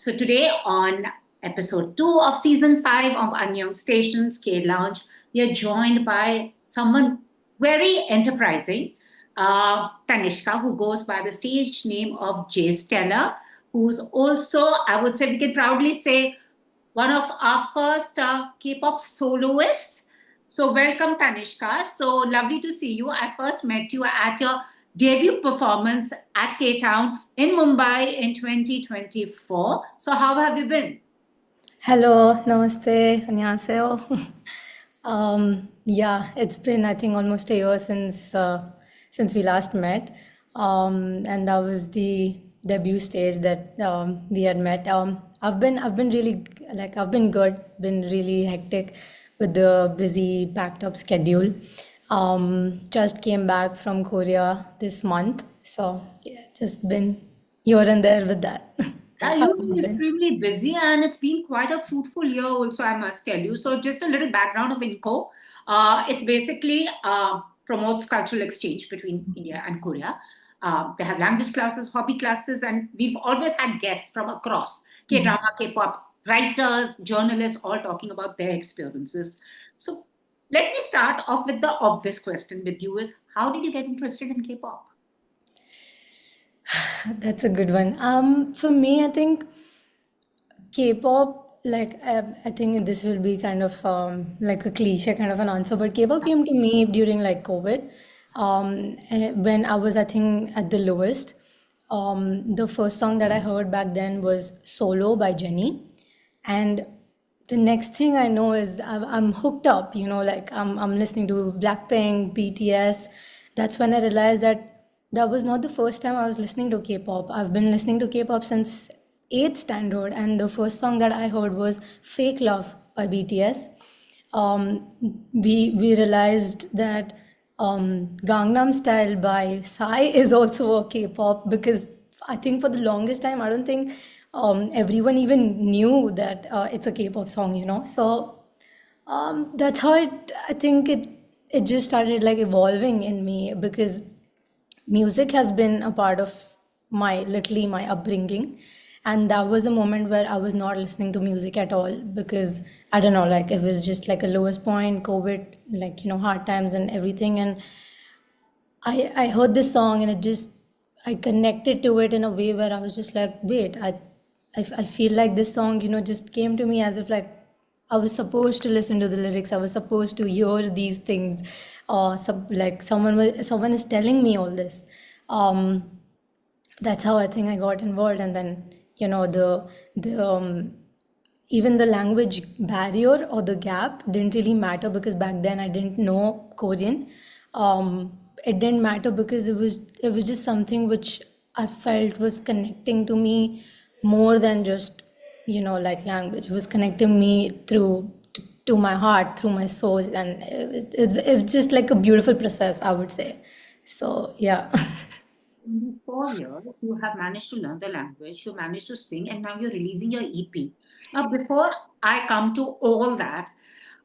So today on episode 2 of season 5 of Unknown Stations K Lounge, we are joined by someone very enterprising, Tanishka, who goes by the stage name of Jay Stella, who's also, I would say, we can proudly say, one of our first K-pop soloists. So welcome, Tanishka. So lovely to see you. I first met you at your debut performance at K-Town in Mumbai in 2024. So how have you been? Hello, namaste, annyeonghaseyo. Yeah, it's been I think almost a year since we last met, and that was the debut stage that we had met. I've been really I've been good, been really hectic with the busy packed up schedule. Just came back from Korea this month, so yeah, just been here and there with that. Yeah, How you've have been you been? extremely busy and it's been quite a fruitful year also, I must tell you. So just a little background of INCO. It's basically promotes cultural exchange between India and Korea. They have language classes, hobby classes, and we've always had guests from across K-drama, K-pop, writers, journalists, all talking about their experiences. So let me start off with the obvious question with you is how did you get interested in K-pop? That's a good one. For me, I think K-pop, I think this will be kind of like a cliche kind of an answer, but K-pop came to me during like COVID, when I was, I think, at the lowest. The first song that I heard back then was Solo by Jennie, and the next thing I know is I'm hooked up. I'm listening to Blackpink, BTS. That's when I realized that that was not the first time I was listening to K-pop. I've been listening to K-pop since eighth standard, and the first song that I heard was "Fake Love" by BTS. We realized that Gangnam Style by Psy is also a K-pop, because I think for the longest time I don't think everyone even knew that it's a K-pop song, So that's how I think it just started like evolving in me, because music has been a part of my upbringing, and that was a moment where I was not listening to music at all, because I don't know, like it was just like a lowest point, COVID, hard times and everything. And I heard this song, and I connected to it in a way where I was just like, wait, I feel like this song, just came to me as if like I was supposed to listen to the lyrics. I was supposed to hear these things, or like someone is telling me all this. Um, that's how I think I got involved. And then, the even the language barrier or the gap didn't really matter, because back then I didn't know Korean. It didn't matter because it was just something which I felt was connecting to me more than just like language. It was connecting me to my heart, through my soul, and it's just like a beautiful process, I would say. So yeah. In these 4 years, you have managed to learn the language, you managed to sing, and now you're releasing your EP. Now, before I come to all that,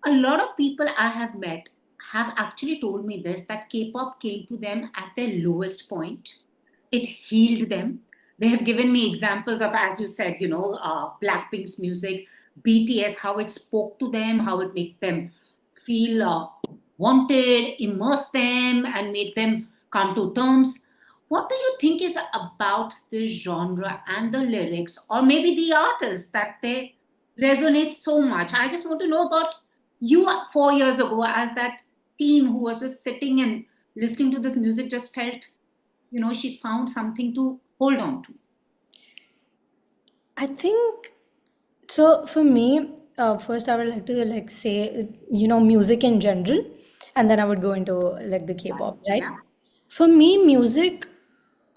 a lot of people I have met have actually told me this that K pop came to them at their lowest point. It healed them. They have given me examples of, as you said, Blackpink's music, BTS, how it spoke to them, how it made them feel wanted, immerse them, and make them come to terms. What do you think is about the genre and the lyrics, or maybe the artists, that they resonate so much? I just want to know about you 4 years ago as that teen who was just sitting and listening to this music, just felt, she found something to hold on to. I think so. For me, first I would like to like say, music in general, and then I would go into like the K-pop, right? Yeah. For me, music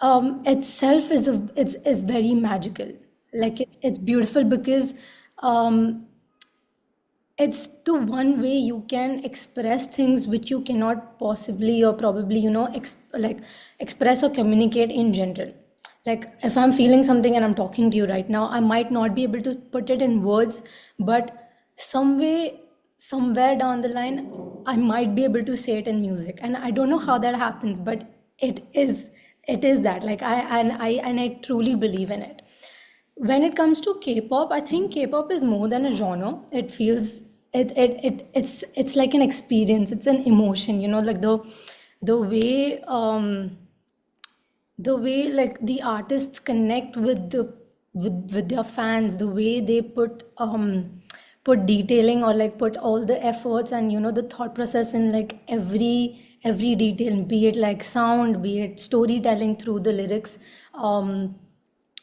itself is very magical. Like it's beautiful, because um, it's the one way you can express things which you cannot possibly or probably express or communicate in general. Like if I'm feeling something and I'm talking to you right now, I might not be able to put it in words, but some way, somewhere down the line, I might be able to say it in music. And I don't know how that happens, but it is that, like I truly believe in it. when it comes to K-pop, I think K-pop is more than a genre. It feels it's like an experience. It's an emotion. Like the way like the artists connect with with their fans, the way they put detailing, or like put all the efforts and the thought process in like every detail, be it like sound, be it storytelling through the lyrics,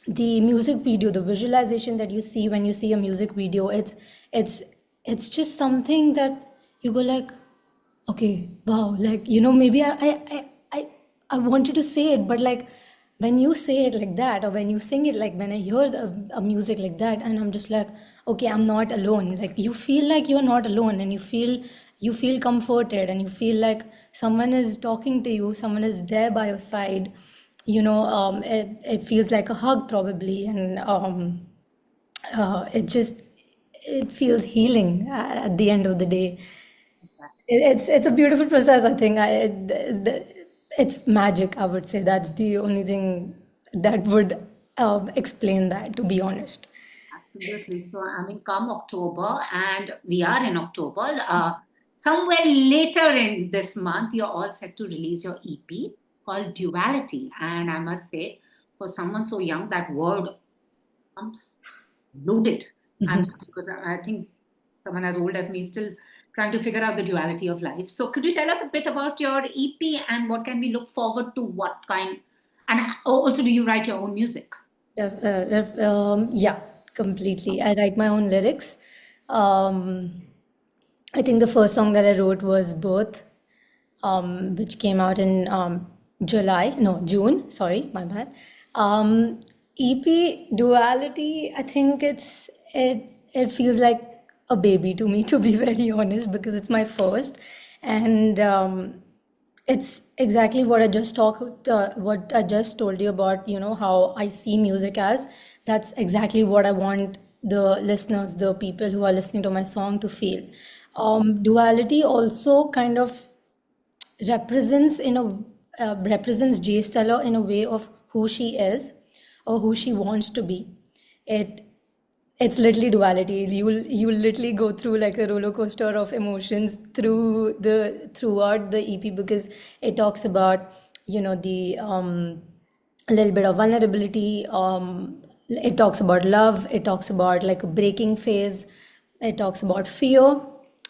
the music video, the visualization that you see when you see a music video, it's it's just something that you go like, okay, wow, like maybe I wanted to say it, but like when you say it like that, or when you sing it, like when I hear a music like that, and I'm just like, okay, I'm not alone. Like you feel like you're not alone, and you feel comforted, and you feel like someone is talking to you, someone is there by your side. It feels like a hug probably, and it feels healing at the end of the day. It's a beautiful process, I think. It's magic, I would say. That's the only thing that would explain that, to be honest. Absolutely. So, I mean, come October, and we are in October. Somewhere later in this month, you're all set to release your EP called Duality. And I must say, for someone so young, that word comes loaded. Because I think someone as old as me is still trying to figure out the duality of life. So, could you tell us a bit about your EP and what can we look forward to? What kind? And also, do you write your own music? Yeah, completely. I write my own lyrics. Um, I think the first song that I wrote was Birth, which came out in June. Sorry, my bad. EP Duality, I think it feels like a baby to me, to be very honest, because it's my first, and it's exactly what I just told you about, how I see music as. That's exactly what I want the listeners, the people who are listening to my song, to feel. Duality also kind of represents Jay Stella in a way of who she is or who she wants to be. It it's literally duality. You will literally go through like a roller coaster of emotions throughout the EP, because it talks about the a little bit of vulnerability. It talks about love. It talks about like a breaking phase. It talks about fear,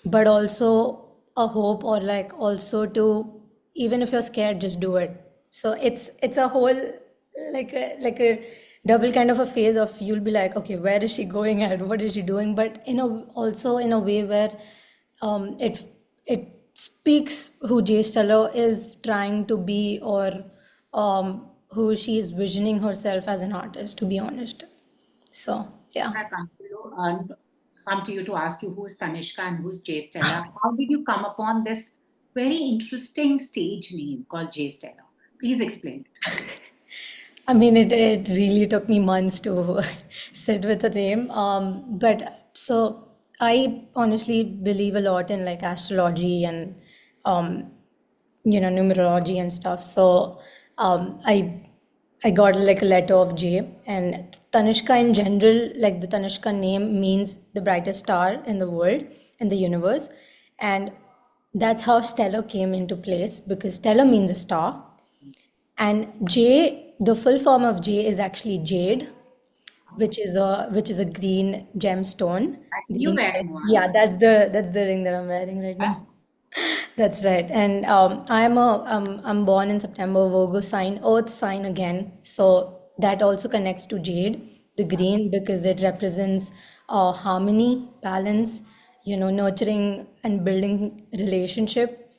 but also a hope, or like also to, even if you're scared, just do it. So it's a whole, like a double kind of a phase of, you'll be like, okay, where is she going at? What is she doing? But also in a way where it speaks who Jay Stella is trying to be, or who she is visioning herself as an artist, to be honest. So yeah. I come to you to ask you who's Tanishka and who's Jay Stella. How did you come upon this very interesting stage name called Jay Stella? Please explain it. I mean, it really took me months to sit with the name. But so I honestly believe a lot in like astrology and um, numerology and stuff. So I got like a letter of J, and Tanishka in general, like the Tanishka name means the brightest star in the world, in the universe, and that's how Stellar came into place, because Stellar means a star, and J, the full form of J is actually jade, which is a green gemstone. That's you Green, wearing one. yeah, that's the ring that I'm wearing right now. That's right. And I'm born in September, Virgo sign, Earth sign again. So that also connects to jade, the green, because it represents harmony, balance, nurturing and building relationship.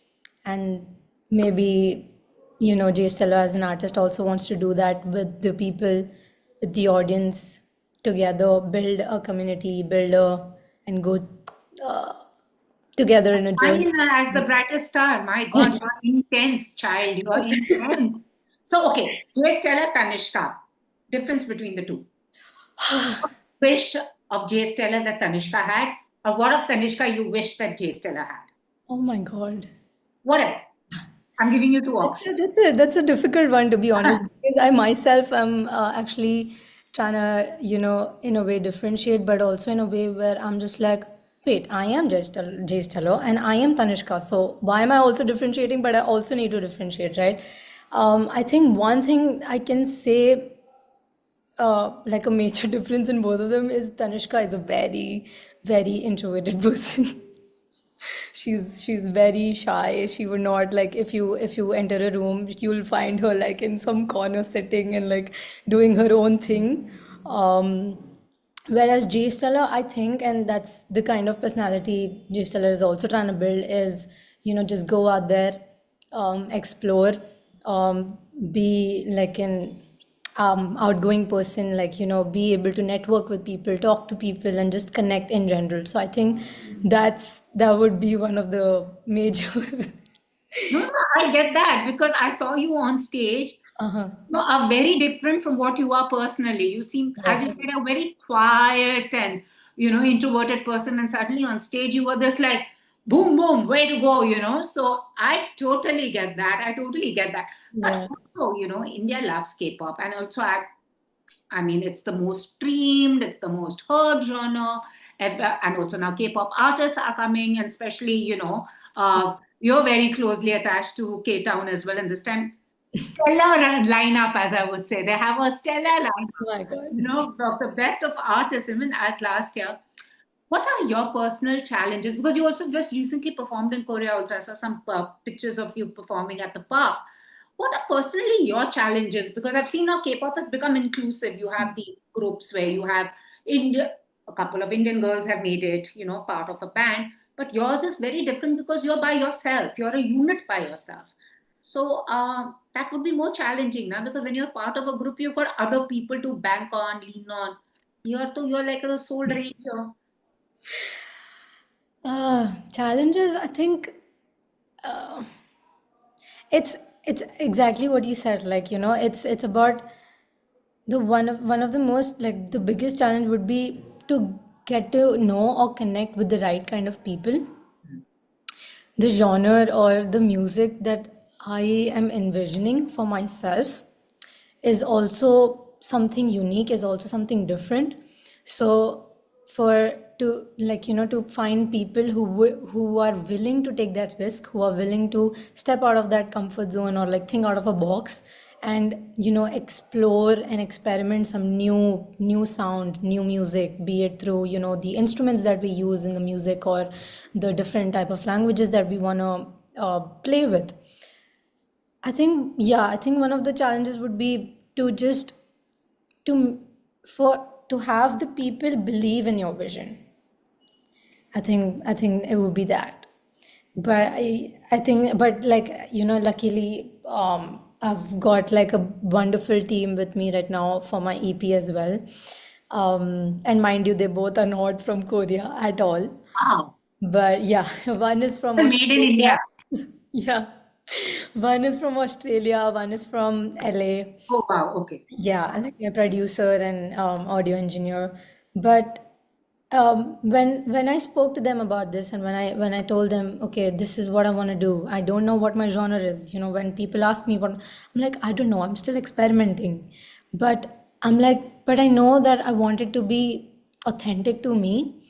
And maybe, Jay Stella as an artist also wants to do that with the people, with the audience, together, build a community, and go uh, together in a journey. Mine as the brightest star. My God, you're intense, child. You're intense. So, okay, Jay Stella, Tanishka. Difference between the two. Wish of Jay Stella that Tanishka had, or what of Tanishka you wish that Jay Stella had? Oh my God. Whatever. I'm giving you two That's a, options. that's a, that's a difficult one, to be honest, because I myself am actually trying to, in a way differentiate, but also in a way where I'm just like, wait, I am Jay Stella and I am Tanishka. So why am I also differentiating? But I also need to differentiate, right? I think one thing I can say, like a major difference in both of them, is Tanishka is a very, very introverted person. She's very shy. She would not, like, if you enter a room, you'll find her like in some corner sitting and like doing her own thing. um Whereas Jay Stella, I think, and that's the kind of personality Jay Stella is also trying to build, is, just go out there, explore, um be like an outgoing person, like, be able to network with people, talk to people, and just connect in general. So I think that would be one of the major. No, no, I get that because I saw you on stage. Uh-huh. You are very different from what you are personally. You seem, as you Right. said, a very quiet and introverted person, and suddenly on stage you were this like boom, boom, way to go. So I totally get that. I totally get that. But Yeah. also, India loves K-pop, and also I mean, it's the most streamed, it's the most heard genre, and also now K-pop artists are coming, and especially, you're very closely attached to K-Town as well, and this time stellar lineup, as I would say. They have a stellar lineup, My God. of the best of artists, even as last year. What are your personal challenges? Because you also just recently performed in Korea. Also, I saw some pictures of you performing at the park. What are personally your challenges? Because I've seen now K-pop has become inclusive. You have these groups where you have India, a couple of Indian girls have made it, part of a band. But yours is very different because you're by yourself. You're a unit by yourself. So that would be more challenging now because when you're part of a group, you've got other people to bank on, lean on. You're like a soul ranger. Challenges, I think, uh, it's exactly what you said. Like, it's about the one of the most, like, the biggest challenge would be to get to know or connect with the right kind of people. The genre or the music that I am envisioning for myself is also something unique, is also something different. So for to, like, to find people who are willing to take that risk, who are willing to step out of that comfort zone, or like think out of a box, and explore and experiment some new sound, new music, be it through the instruments that we use in the music, or the different type of languages that we want to play with. I think, yeah, I think one of the challenges would be to just to for to have the people believe in your vision. I think it would be that. But I think, but like, luckily, I've got like a wonderful team with me right now for my EP as well. And mind you, they both are not from Korea at all. Wow. But yeah, one is from Made in India. Australia. Yeah. One is from Australia, one is from LA. Oh, wow. Okay. Yeah, like a producer and audio engineer. But when I spoke to them about this, and when I told them, okay, this is what I want to do, I don't know what my genre is. When people ask me what, I'm like, I don't know, I'm still experimenting. But I'm like, but I know that I want it to be authentic to me.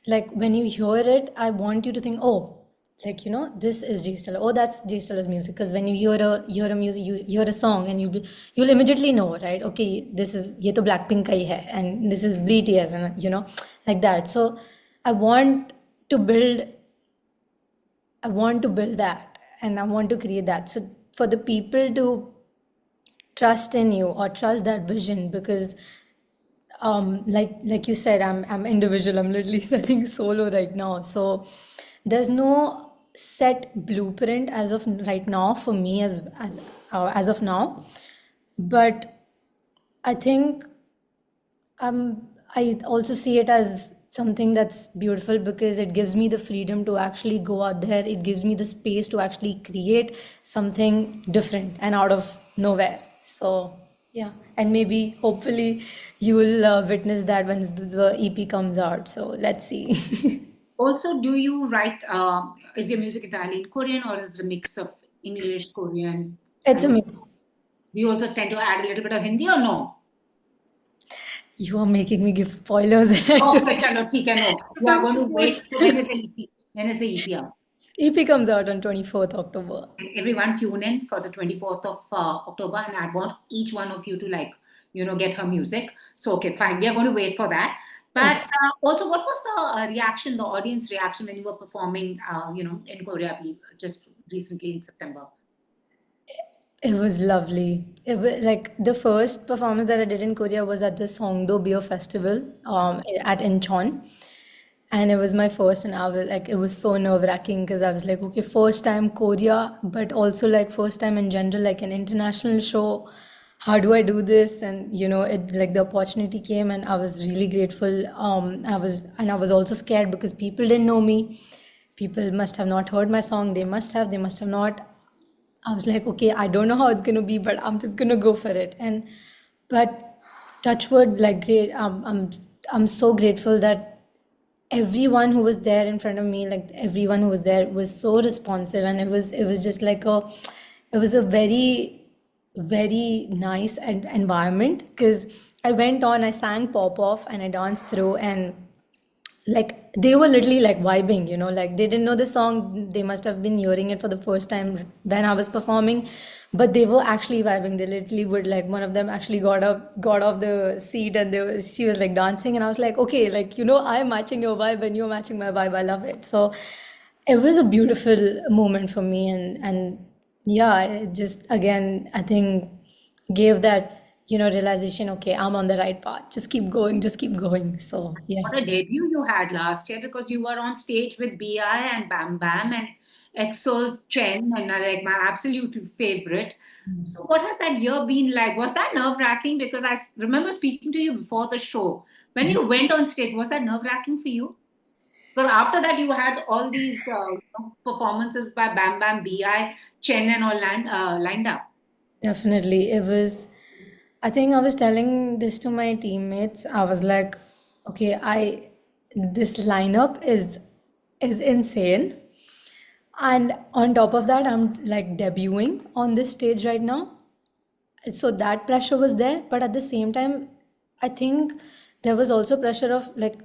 Like when you hear it, I want you to think, oh, like, this is G Stella. Oh, that's G Stella's music. Because when you hear a music, you hear a song, and you'll immediately know, right? Okay, this is ye to Blackpink ka hi hai, and this is BTS, and like that. So I want to build I want to build that, and I want to create that. So for the people to trust in you or trust that vision, because like you said, I'm individual, I'm literally running solo right now, so there's no set blueprint as of right now for me, as of now. But I think, I also see it as something that's beautiful, because it gives me the freedom to actually go out there. It gives me the space to actually create something different and out of nowhere. So, yeah. And maybe, hopefully, you will witness that when the EP comes out. So, let's see. Also, do you write, is your music Italian, Korean, or is it a mix of English, Korean? It's a And mix. do you also tend to add a little bit of Hindi or no? You are making me give spoilers and I don't Okay, chalo, theek hai, no. I We are don't going to know wait. what's So when is the EP? When is the EP out? EP comes out on 24th October. Everyone tune in for the 24th of October, and I want each one of you to get her music. So, okay, fine. We are going to wait for that. But Okay. also, what was the reaction, the audience reaction when you were performing, in Korea, I believe, just recently in September? It was lovely. It was like the first performance that I did in Korea was at the Songdo Beer Festival at Incheon. And it was my first, and I was like, it was so nerve-wracking because I was like, okay, first time Korea, but also like first time in general, like an international show. How do I do this? And it like the opportunity came, and I was really grateful. I was also scared because people didn't know me. People must have not heard my song. They must have not. I was like, okay, I don't know how it's gonna be, but I'm just gonna go for it. But touch wood, like great. I'm so grateful that everyone who was there in front of me, like everyone who was there, was so responsive, and it was just like it was a very nice and environment because I went on, I sang pop off, and I danced through, and like they were literally like vibing, like they didn't know the song. They must have been hearing it for the first time when I was performing, but they were actually vibing. They literally would, like, one of them actually got off the seat, and she was like dancing, and I was like, okay, like, I'm matching your vibe and you're matching my vibe. I love it. So it was a beautiful moment for me, and yeah, it just, again, I think gave that realization, okay, I'm on the right path, just keep going. So yeah. What a debut you had last year, because you were on stage with BI and Bam Bam and EXO's Chen, and like my absolute favorite. So, what has that year been like? Was that nerve wracking? Because remember speaking to you before the show. When you went on stage, was that nerve wracking for you? Because after that, you had all these performances by Bam Bam, BI, Chen, and all lined up. Definitely. I think I was telling this to my teammates. I was like, okay, this lineup is insane. And on top of that, I'm like debuting on this stage right now. So that pressure was there, but at the same time, I think there was also pressure of like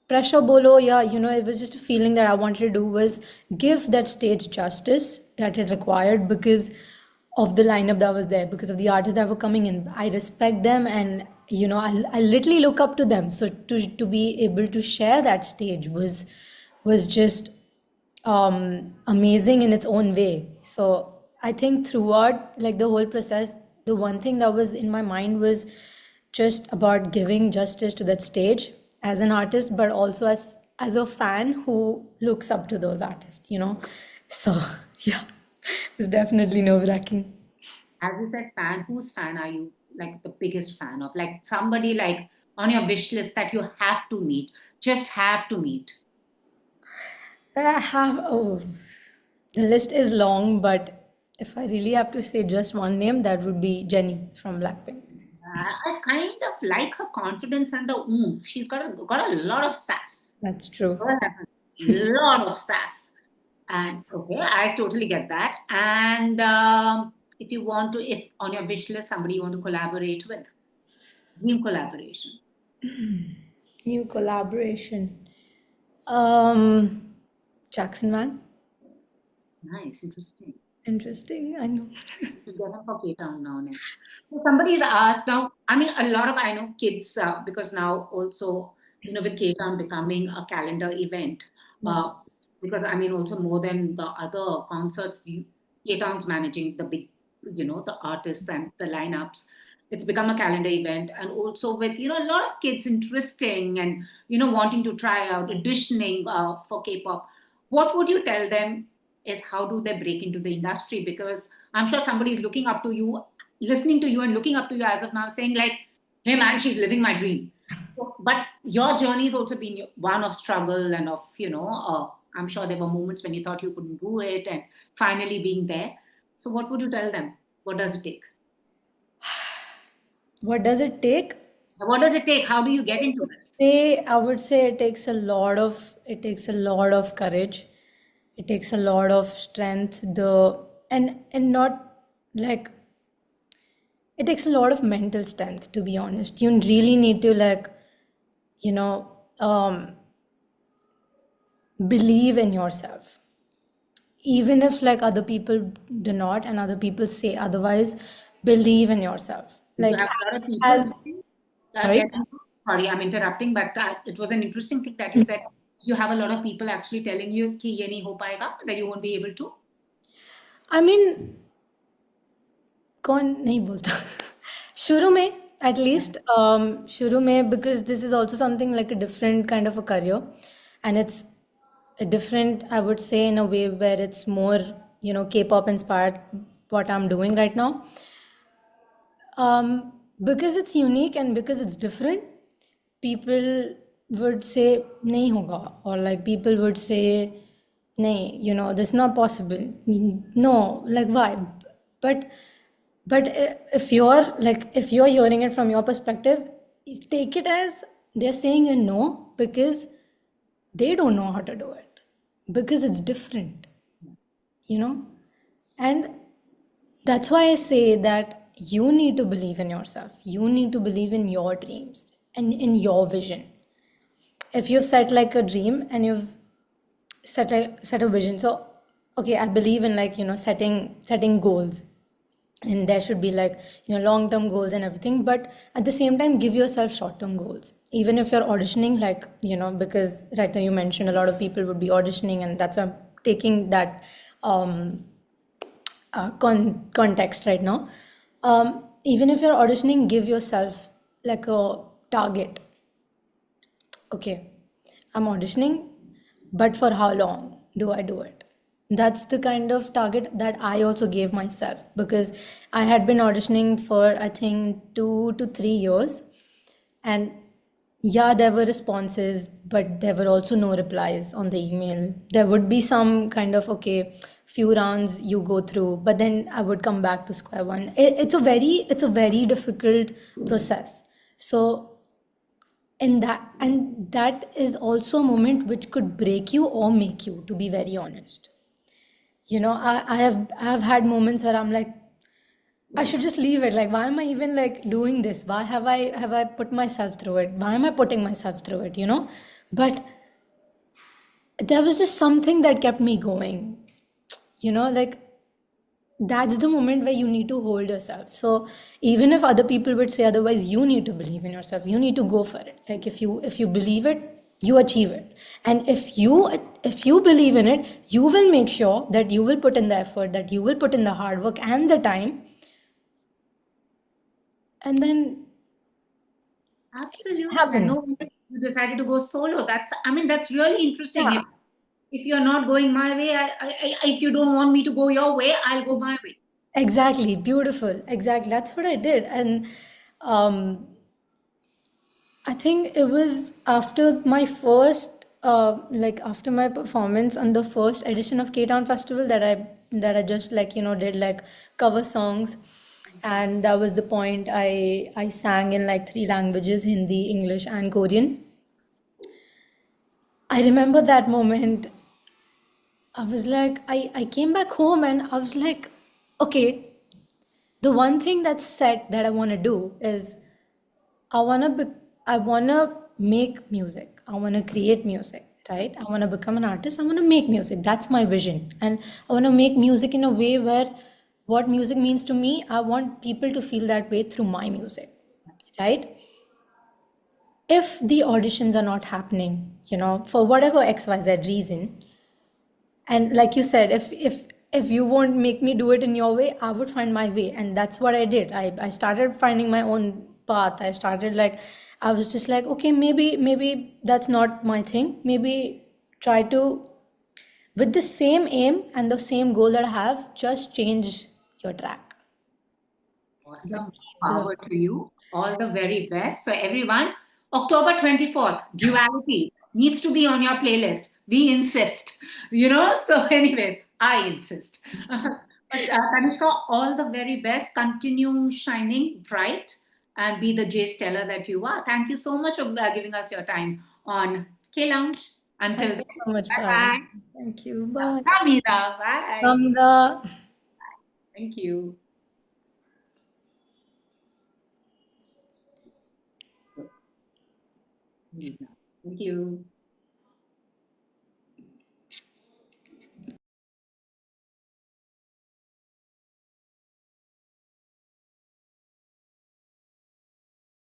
pressure bolo. Yeah, it was just a feeling that I wanted to do was give that stage justice that it required because of the lineup that was there, because of the artists that were coming in. I respect them, and I literally look up to them. So to be able to share that stage was just amazing in its own way. So I think throughout like the whole process, the one thing that was in my mind was just about giving justice to that stage as an artist, but also as a fan who looks up to those artists. So yeah, it's definitely nerve-wracking. As you said, fan, whose fan are you like the biggest fan of? Like somebody like on your wish list that you have to meet, just have to meet. But I have, the list is long, but if I really have to say just one name, that would be Jenny from Blackpink. I kind of like her confidence and the oomph. She's got a lot of sass. That's true. Got a lot of sass. And okay, I totally get that. And if on your wish list somebody you want to collaborate with, dream collaboration. New collaboration. Um, Jackson Man. Nice, interesting. Interesting. I know. To get up for K Town now next. So somebody's asked now. I mean, a lot of I know kids because now also with K Town becoming a calendar event. That's Uh, because I mean also more than the other concerts, K Town's managing the big the artists and the lineups. It's become a calendar event, and also with a lot of kids interesting and wanting to try out auditioning for K-pop. What would you tell them is how do they break into the industry? Because I'm sure somebody is looking up to you, listening to you, and looking up to you as of now, saying like, "Hey, man, she's living my dream." So, but your journey has also been one of struggle and of I'm sure there were moments when you thought you couldn't do it, and finally being there. So, what would you tell them? What does it take? what does it take? What does it take? How do you get into this? I would say it takes a lot of courage. It takes a lot of strength. And not like it takes a lot of mental strength, to be honest. You really need to, like, you know, believe in yourself. Even if like other people do not and other people say otherwise, believe in yourself. You Like have a lot of people as sorry. telling you, sorry, I'm interrupting, but it was an interesting thing that you said. You have a lot of people actually telling you कि ये नहीं हो पाएगा, that you won't be able to. I mean, कौन नहीं बोलता शुरू में at least शुरू में, because this is also something like a different kind of a career, and it's a different, I would say, in a way where it's more, K-pop inspired, what I'm doing right now. Because it's unique and because it's different, people would say nahi hoga, or like people would say nahi, this is not possible. No, like why? but if you're hearing it from your perspective, take it as they're saying a no because they don't know how to do it, because it's different, you know and that's why I say that you need to believe in yourself. You need to believe in your dreams and in your vision. If you've set like a dream and you've set a vision, so okay, I believe in, like, setting goals, and there should be, like, long term goals and everything, but at the same time give yourself short term goals. Even if you're auditioning, like, because right now you mentioned a lot of people would be auditioning, and that's why I'm taking that um context right now. Even if you're auditioning, give yourself like a target. Okay, I'm auditioning, but for how long do I do it? That's the kind of target that I also gave myself, because I had been auditioning for, I think, 2 to 3 years. And yeah, there were responses, but there were also no replies on the email. There would be some kind of, okay, few rounds you go through, but then I would come back to square one. It's a very difficult process. So, and that is also a moment which could break you or make you, to be very honest. I have had moments where I'm like, I should just leave it. Like, why am I even like doing this? Why have I put myself through it? Why am I putting myself through it? But there was just something that kept me going. Like, that's the moment where you need to hold yourself. So even if other people would say otherwise, you need to believe in yourself. You need to go for it. Like, if you believe it, you achieve it. And if you believe in it, you will make sure that you will put in the effort, that you will put in the hard work and the time, and then Absolutely. And happens. no wonder you decided to go solo. That's really interesting. Yeah. If you're not going my way, if you don't want me to go your way, I'll go my way. Exactly, beautiful. Exactly, that's what I did. And um, I think it was after my after my performance on the first edition of K Town Festival, that I just, like, did like cover songs, and that was the point. I sang in like three languages: Hindi, English, and Korean. I remember that moment. I was like, I came back home and I was like, okay, the one thing that's set that I want to do is I wanna be, I wanna make music. I wanna create music, right? I wanna become an artist. I wanna make music. That's my vision, and I wanna make music in a way where what music means to me, I want people to feel that way through my music, right? If the auditions are not happening, for whatever XYZ reason, and like you said, if you won't make me do it in your way, I would find my way, and that's what I did. I started finding my own path. I started, like, I was just like, okay, maybe that's not my thing. Maybe try to, with the same aim and the same goal that I have, just change your track. But Awesome. the Power to you. All the very best. So, everyone, October 24th, Duality needs to be on your playlist. We insist. So, anyways, I insist. But, Kanishka, all the very best. Continue shining bright and be the Jay Stellar that you are. Thank you so much for giving us your time on K Lounge. Until Thank then, you so much for bye having bye. me. Thank you. Bye. Samida, bye. Ramda. Thank you. Thank you.